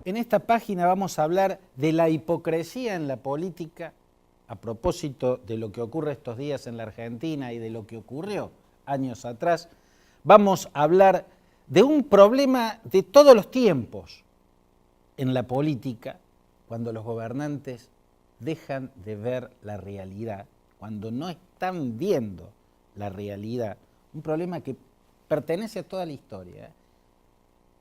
En esta página vamos a hablar de la hipocresía en la política, a propósito de lo que ocurre estos días en la Argentina y de lo que ocurrió años atrás. Vamos a hablar de un problema de todos los tiempos en la política, cuando los gobernantes dejan de ver la realidad, cuando no están viendo la realidad. Un problema que pertenece a toda la historia,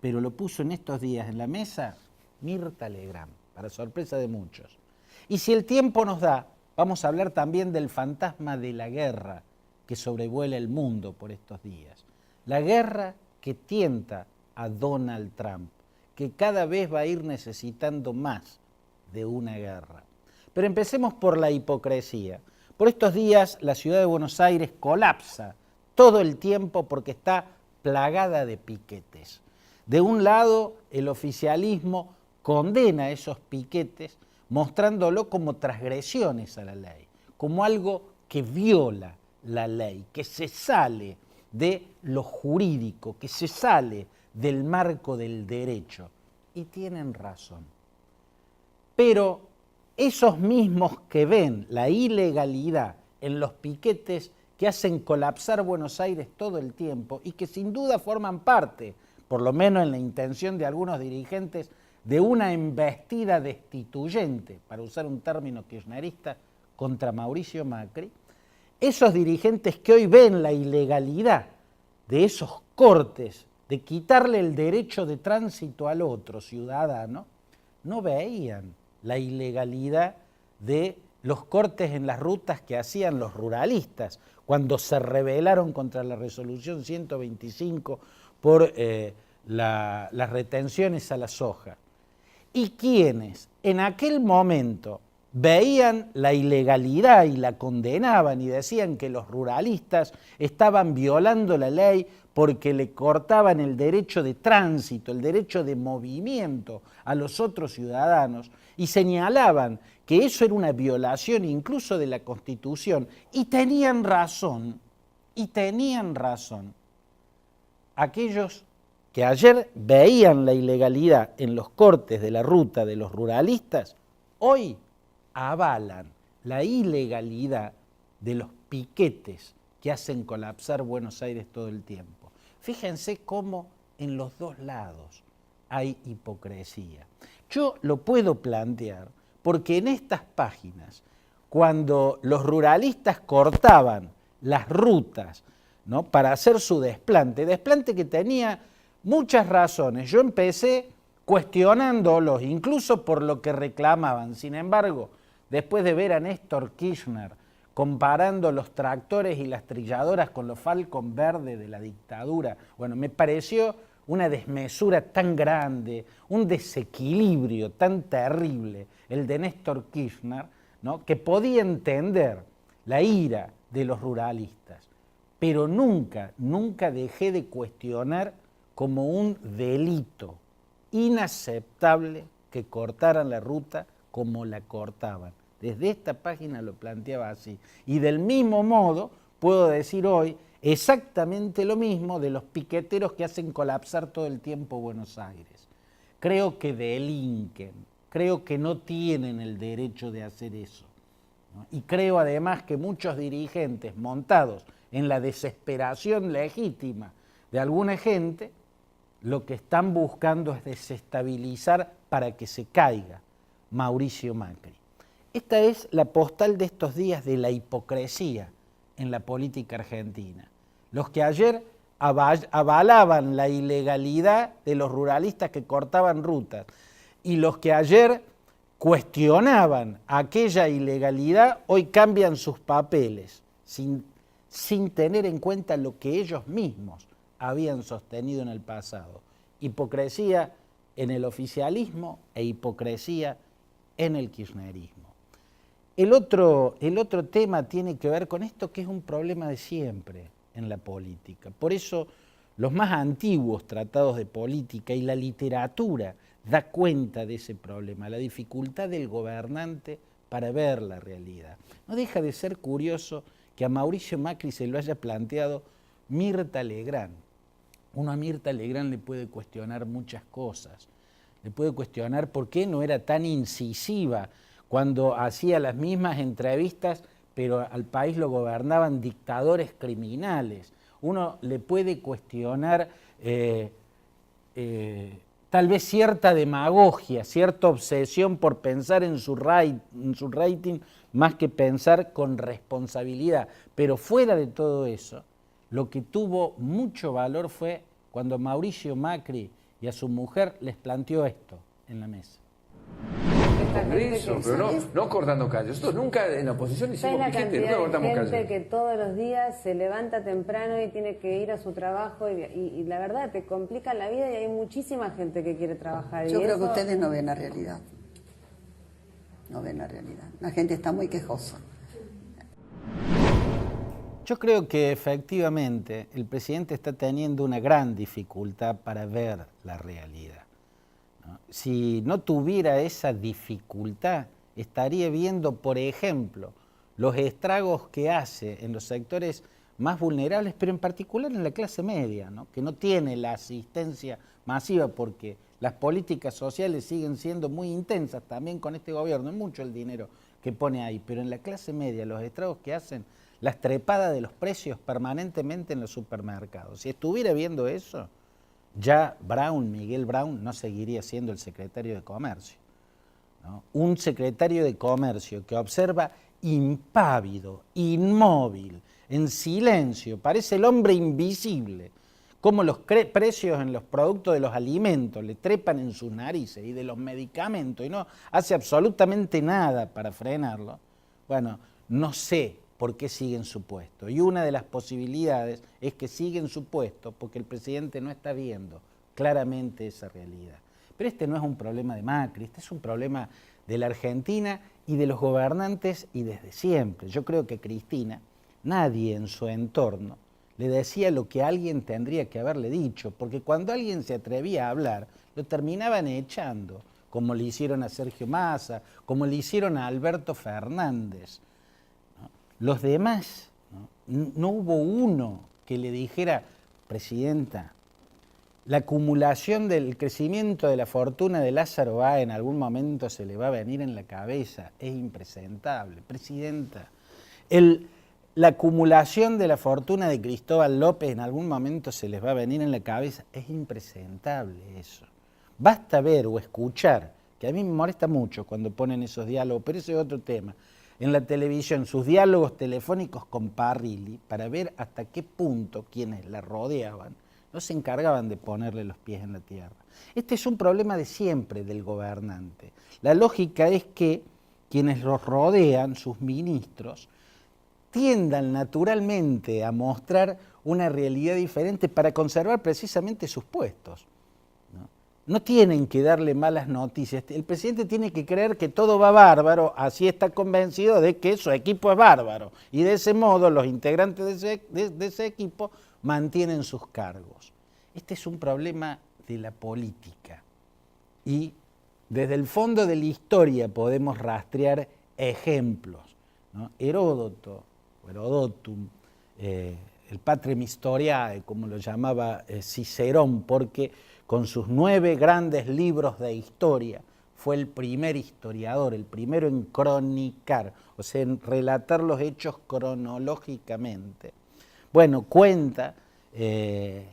pero lo puso en estos días en la mesa Mirta Legrand, para sorpresa de muchos. Y si el tiempo nos da, vamos a hablar también del fantasma de la guerra que sobrevuela el mundo por estos días. La guerra que tienta a Donald Trump, que cada vez va a ir necesitando más de una guerra. Pero empecemos por la hipocresía. Por estos días la ciudad de Buenos Aires colapsa todo el tiempo porque está plagada de piquetes. De un lado, el oficialismo condena esos piquetes mostrándolo como transgresiones a la ley, como algo que viola la ley, que se sale de lo jurídico, que se sale del marco del derecho. Y tienen razón. Pero esos mismos que ven la ilegalidad en los piquetes que hacen colapsar Buenos Aires todo el tiempo y que sin duda forman parte, por lo menos en la intención de algunos dirigentes, de una embestida destituyente, para usar un término kirchnerista, contra Mauricio Macri, esos dirigentes que hoy ven la ilegalidad de esos cortes, de quitarle el derecho de tránsito al otro ciudadano, no veían la ilegalidad de los cortes en las rutas que hacían los ruralistas cuando se rebelaron contra la resolución 125 por las retenciones a la soja. Y quienes en aquel momento veían la ilegalidad y la condenaban y decían que los ruralistas estaban violando la ley porque le cortaban el derecho de tránsito, el derecho de movimiento a los otros ciudadanos y señalaban que eso era una violación incluso de la Constitución y tenían razón, aquellos que ayer veían la ilegalidad en los cortes de la ruta de los ruralistas, hoy avalan la ilegalidad de los piquetes que hacen colapsar Buenos Aires todo el tiempo. Fíjense cómo en los dos lados hay hipocresía. Yo lo puedo plantear porque en estas páginas, cuando los ruralistas cortaban las rutas, ¿no?, para hacer su desplante que tenía muchas razones. Yo empecé cuestionándolos, incluso por lo que reclamaban. Sin embargo, después de ver a Néstor Kirchner comparando los tractores y las trilladoras con los Falcon Verde de la dictadura, bueno, me pareció una desmesura tan grande, un desequilibrio tan terrible, el de Néstor Kirchner, ¿no?, que podía entender la ira de los ruralistas, pero nunca dejé de cuestionar como un delito inaceptable que cortaran la ruta como la cortaban. Desde esta página lo planteaba así. Y del mismo modo puedo decir hoy exactamente lo mismo de los piqueteros que hacen colapsar todo el tiempo Buenos Aires. Creo que delinquen, creo que no tienen el derecho de hacer eso, ¿no? Y creo además que muchos dirigentes montados en la desesperación legítima de alguna gente, lo que están buscando es desestabilizar para que se caiga Mauricio Macri. Esta es la postal de estos días de la hipocresía en la política argentina. Los que ayer avalaban la ilegalidad de los ruralistas que cortaban rutas y los que ayer cuestionaban aquella ilegalidad, hoy cambian sus papeles sin tener en cuenta lo que ellos mismos habían sostenido en el pasado. Hipocresía en el oficialismo e hipocresía en el kirchnerismo. El otro tema tiene que ver con esto, que es un problema de siempre en la política. Por eso los más antiguos tratados de política y la literatura da cuenta de ese problema, la dificultad del gobernante para ver la realidad. No deja de ser curioso que a Mauricio Macri se lo haya planteado Mirta Legrand. Uno a Mirta Legrand le puede cuestionar muchas cosas. le puede cuestionar por qué no era tan incisiva cuando hacía las mismas entrevistas, pero al país lo gobernaban dictadores criminales. Uno le puede cuestionar tal vez cierta demagogia, cierta obsesión por pensar en su rating más que pensar con responsabilidad. Pero fuera de todo eso, lo que tuvo mucho valor fue cuando Mauricio Macri y a su mujer les planteó esto en la mesa. Congreso, pero no cortando calles. Nosotros nunca en la oposición hicimos piquete, nunca cortamos calles. Gente que todos los días se levanta temprano y tiene que ir a su trabajo y la verdad te complica la vida y hay muchísima gente que quiere trabajar. Yo creo que ustedes no ven la realidad. No ven la realidad. La gente está muy quejosa. Yo creo que efectivamente el presidente está teniendo una gran dificultad para ver la realidad. Si no tuviera esa dificultad, estaría viendo, por ejemplo, los estragos que hace en los sectores más vulnerables, pero en particular en la clase media, ¿no? Que no tiene la asistencia masiva porque las políticas sociales siguen siendo muy intensas también con este gobierno, es mucho el dinero que pone ahí, pero en la clase media los estragos que hacen, las trepadas de los precios permanentemente en los supermercados. Si estuviera viendo eso, ya Miguel Brown, no seguiría siendo el secretario de Comercio, ¿no? Un secretario de Comercio que observa impávido, inmóvil, en silencio, parece el hombre invisible, cómo los precios en los productos de los alimentos le trepan en sus narices y de los medicamentos y no hace absolutamente nada para frenarlo. Bueno, no sé por qué sigue en su puesto. Y una de las posibilidades es que sigue en su puesto porque el presidente no está viendo claramente esa realidad. Pero este no es un problema de Macri, este es un problema de la Argentina y de los gobernantes y desde siempre. Yo creo que Cristina, nadie en su entorno le decía lo que alguien tendría que haberle dicho, porque cuando alguien se atrevía a hablar, lo terminaban echando, como le hicieron a Sergio Massa, como le hicieron a Alberto Fernández. Los demás, no hubo uno que le dijera, presidenta, la acumulación del crecimiento de la fortuna de Lázaro Báez en algún momento se le va a venir en la cabeza, es impresentable. Presidenta, la acumulación de la fortuna de Cristóbal López en algún momento se les va a venir en la cabeza, es impresentable eso. Basta ver o escuchar, que a mí me molesta mucho cuando ponen esos diálogos, pero ese es otro tema, en la televisión, sus diálogos telefónicos con Parrilli, para ver hasta qué punto quienes la rodeaban no se encargaban de ponerle los pies en la tierra. Este es un problema de siempre del gobernante. La lógica es que quienes los rodean, sus ministros, tiendan naturalmente a mostrar una realidad diferente para conservar precisamente sus puestos. No tienen que darle malas noticias. El presidente tiene que creer que todo va bárbaro, así está convencido de que su equipo es bárbaro. Y de ese modo los integrantes de ese equipo mantienen sus cargos. Este es un problema de la política. Y desde el fondo de la historia podemos rastrear ejemplos, ¿no? Heródotum, el Patrem Historiae, como lo llamaba Cicerón, porque con sus 9 grandes libros de historia fue el primer historiador, el primero en cronicar, o sea, en relatar los hechos cronológicamente. Bueno, cuenta en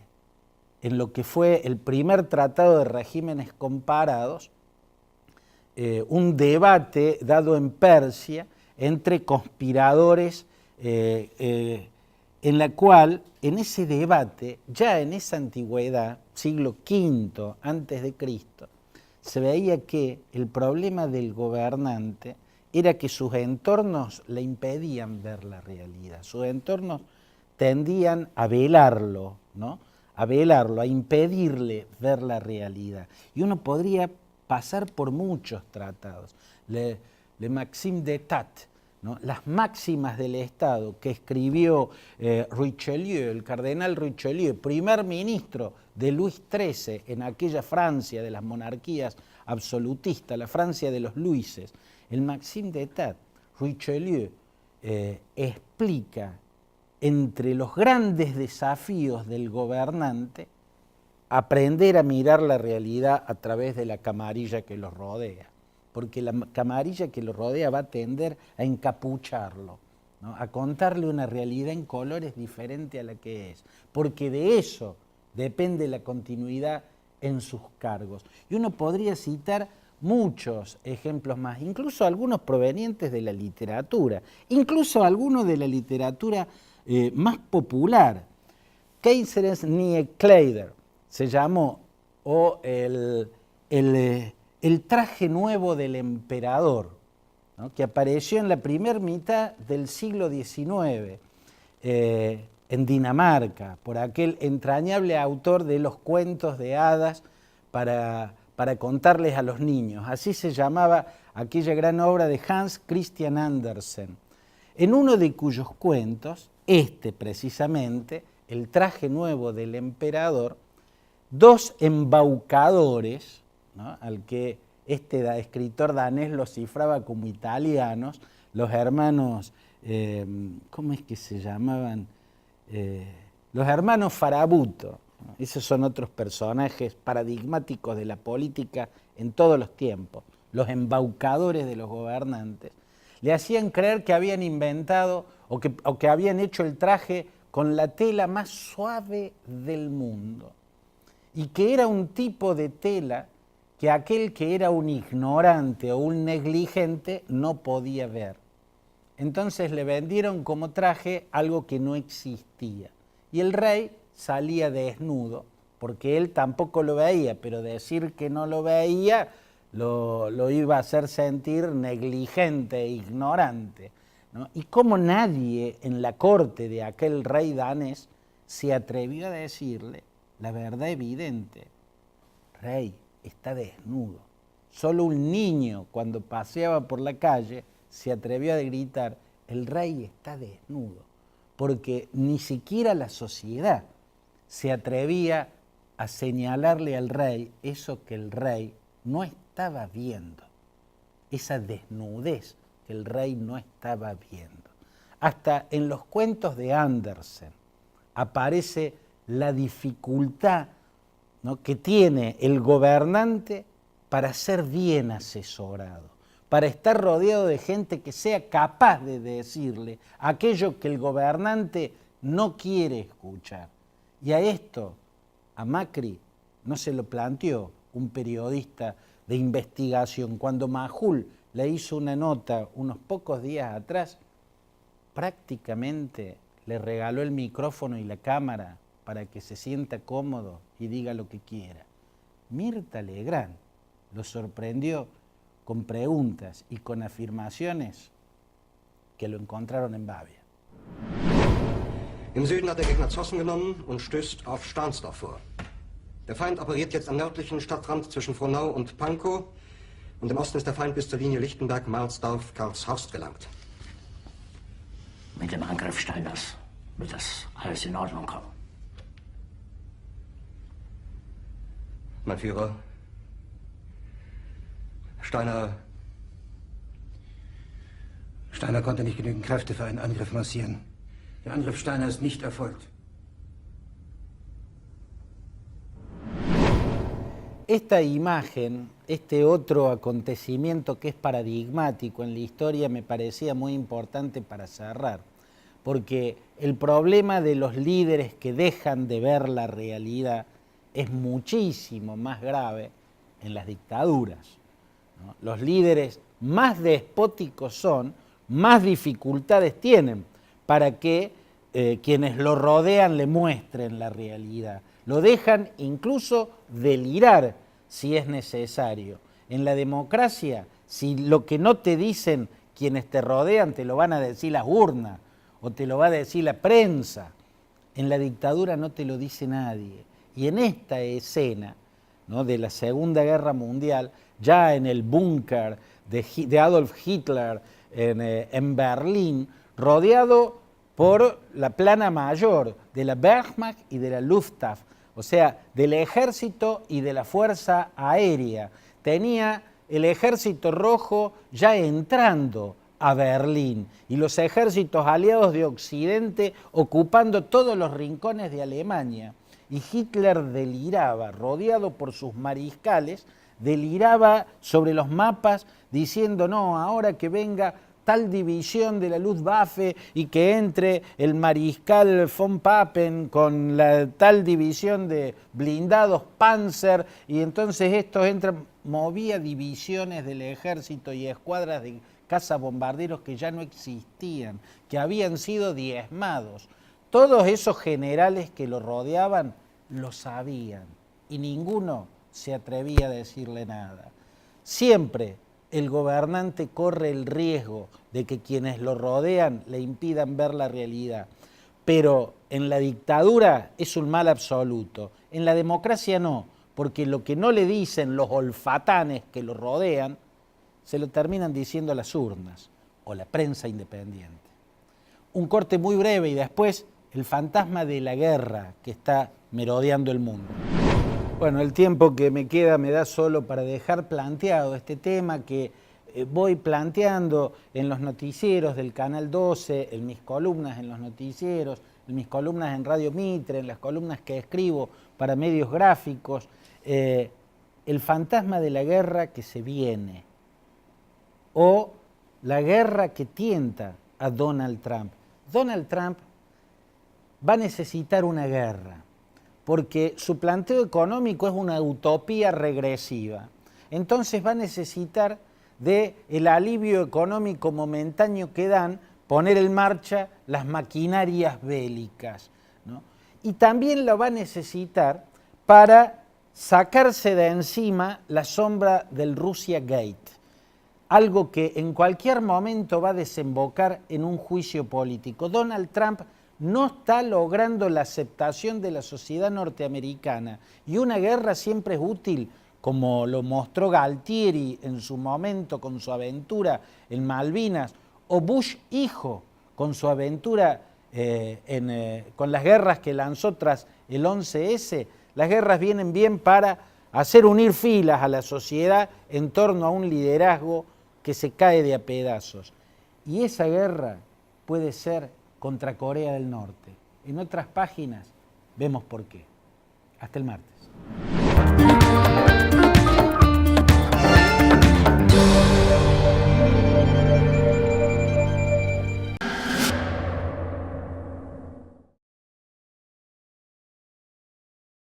lo que fue el primer tratado de regímenes comparados, un debate dado en Persia entre conspiradores, en la cual, en ese debate, ya en esa antigüedad, siglo V antes de Cristo, se veía que el problema del gobernante era que sus entornos le impedían ver la realidad, sus entornos tendían a velarlo, ¿no? A velarlo, a impedirle ver la realidad. Y uno podría pasar por muchos tratados. Le Maxime d'État, ¿no? Las máximas del Estado que escribió Richelieu, el cardenal Richelieu, primer ministro de Luis XIII en aquella Francia de las monarquías absolutistas, la Francia de los Luises. El Maxime d'État, Richelieu, explica entre los grandes desafíos del gobernante aprender a mirar la realidad a través de la camarilla que los rodea, porque la camarilla que los rodea va a tender a encapucharlo, ¿no? A contarle una realidad en colores diferente a la que es, porque de eso depende la continuidad en sus cargos. Y uno podría citar muchos ejemplos más, incluso algunos provenientes de la literatura, incluso algunos de la literatura más popular. Kaiser's Nye Kleider se llamó, o el traje nuevo del emperador, ¿no? Que apareció en la primera mitad del siglo XIX en Dinamarca, por aquel entrañable autor de los cuentos de hadas para contarles a los niños. Así se llamaba aquella gran obra de Hans Christian Andersen, en uno de cuyos cuentos, precisamente, el traje nuevo del emperador, dos embaucadores, ¿no? Al que este escritor danés los cifraba como italianos, los hermanos, ¿cómo es que se llamaban? Los hermanos Farabuto, ¿no? Esos son otros personajes paradigmáticos de la política en todos los tiempos, los embaucadores de los gobernantes. Le hacían creer que habían inventado o que habían hecho el traje con la tela más suave del mundo, y que era un tipo de tela que aquel que era un ignorante o un negligente no podía ver. Entonces le vendieron como traje algo que no existía. Y el rey salía desnudo, porque él tampoco lo veía, pero decir que no lo veía lo iba a hacer sentir negligente e ignorante, ¿no? Y como nadie en la corte de aquel rey danés se atrevió a decirle la verdad evidente: rey, está desnudo. Solo un niño, cuando paseaba por la calle, se atrevió a gritar: el rey está desnudo, porque ni siquiera la sociedad se atrevía a señalarle al rey eso que el rey no estaba viendo, esa desnudez que el rey no estaba viendo. Hasta en los cuentos de Andersen aparece la dificultad, ¿no?, que tiene el gobernante para ser bien asesorado, para estar rodeado de gente que sea capaz de decirle aquello que el gobernante no quiere escuchar. Y a esto, a Macri, no se lo planteó un periodista de investigación. Cuando Majul le hizo una nota unos pocos días atrás, prácticamente le regaló el micrófono y la cámara para que se sienta cómodo y diga lo que quiera. Mirta Legrand lo sorprendió con preguntas y con afirmaciones que lo encontraron en Babia. Im Süden hat der Gegner Zossen genommen und stößt auf Stahnsdorf vor. Der Feind operiert jetzt am nördlichen Stadtrand zwischen Frohnau und Pankow, und im Osten ist der Feind bis zur Linie Lichtenberg, Marsdorf, Karlshorst gelangt. Mit dem Angriff Steiners wird das alles in Ordnung kommen. Mein Führer, Steiner konnte nicht genügend Kräfte für einen Angriff massieren. Der Angriff Steiner ist nicht erfolgt. Esta imagen, este otro acontecimiento que es paradigmático en la historia, me parecía muy importante para cerrar, porque el problema de los líderes que dejan de ver la realidad es muchísimo más grave en las dictaduras, ¿no? Los líderes más despóticos son, más dificultades tienen para que quienes lo rodean le muestren la realidad. Lo dejan incluso delirar si es necesario. En la democracia, si lo que no te dicen quienes te rodean te lo van a decir las urnas o te lo va a decir la prensa, en la dictadura no te lo dice nadie. Y en esta escena, ¿no?, de la Segunda Guerra Mundial, ya en el búnker de Adolf Hitler en Berlín, rodeado por la plana mayor de la Wehrmacht y de la Luftwaffe, o sea, del ejército y de la fuerza aérea. Tenía el ejército rojo ya entrando a Berlín y los ejércitos aliados de Occidente ocupando todos los rincones de Alemania. y Hitler deliraba, rodeado por sus mariscales, deliraba sobre los mapas diciendo, no, ahora que venga tal división de la Luftwaffe y que entre el mariscal von Papen con la tal división de blindados Panzer y entonces estos entran, movía divisiones del ejército y escuadras de cazabombarderos que ya no existían, que habían sido diezmados. Todos esos generales que lo rodeaban lo sabían y ninguno se atrevía a decirle nada. Siempre el gobernante corre el riesgo de que quienes lo rodean le impidan ver la realidad. Pero en la dictadura es un mal absoluto. En la democracia no, porque lo que no le dicen los olfatanes que lo rodean, se lo terminan diciendo las urnas o la prensa independiente. Un corte muy breve y después el fantasma de la guerra que está merodeando el mundo. Bueno, el tiempo que me queda me da solo para dejar planteado este tema que voy planteando en los noticieros del Canal 12, en mis columnas en los noticieros, en mis columnas en Radio Mitre, en las columnas que escribo para medios gráficos, el fantasma de la guerra que se viene o la guerra que tienta a Donald Trump. Donald Trump va a necesitar una guerra, porque su planteo económico es una utopía regresiva. Entonces va a necesitar del alivio económico momentáneo que dan poner en marcha las maquinarias bélicas, ¿no? Y también lo va a necesitar para sacarse de encima la sombra del Russia Gate, algo que en cualquier momento va a desembocar en un juicio político. Donald Trump no está logrando la aceptación de la sociedad norteamericana y una guerra siempre es útil, como lo mostró Galtieri en su momento con su aventura en Malvinas, o Bush hijo con su aventura con las guerras que lanzó tras el 11S. Las guerras vienen bien para hacer unir filas a la sociedad en torno a un liderazgo que se cae de a pedazos. Y esa guerra puede ser contra Corea del Norte. En otras páginas vemos por qué. Hasta el martes.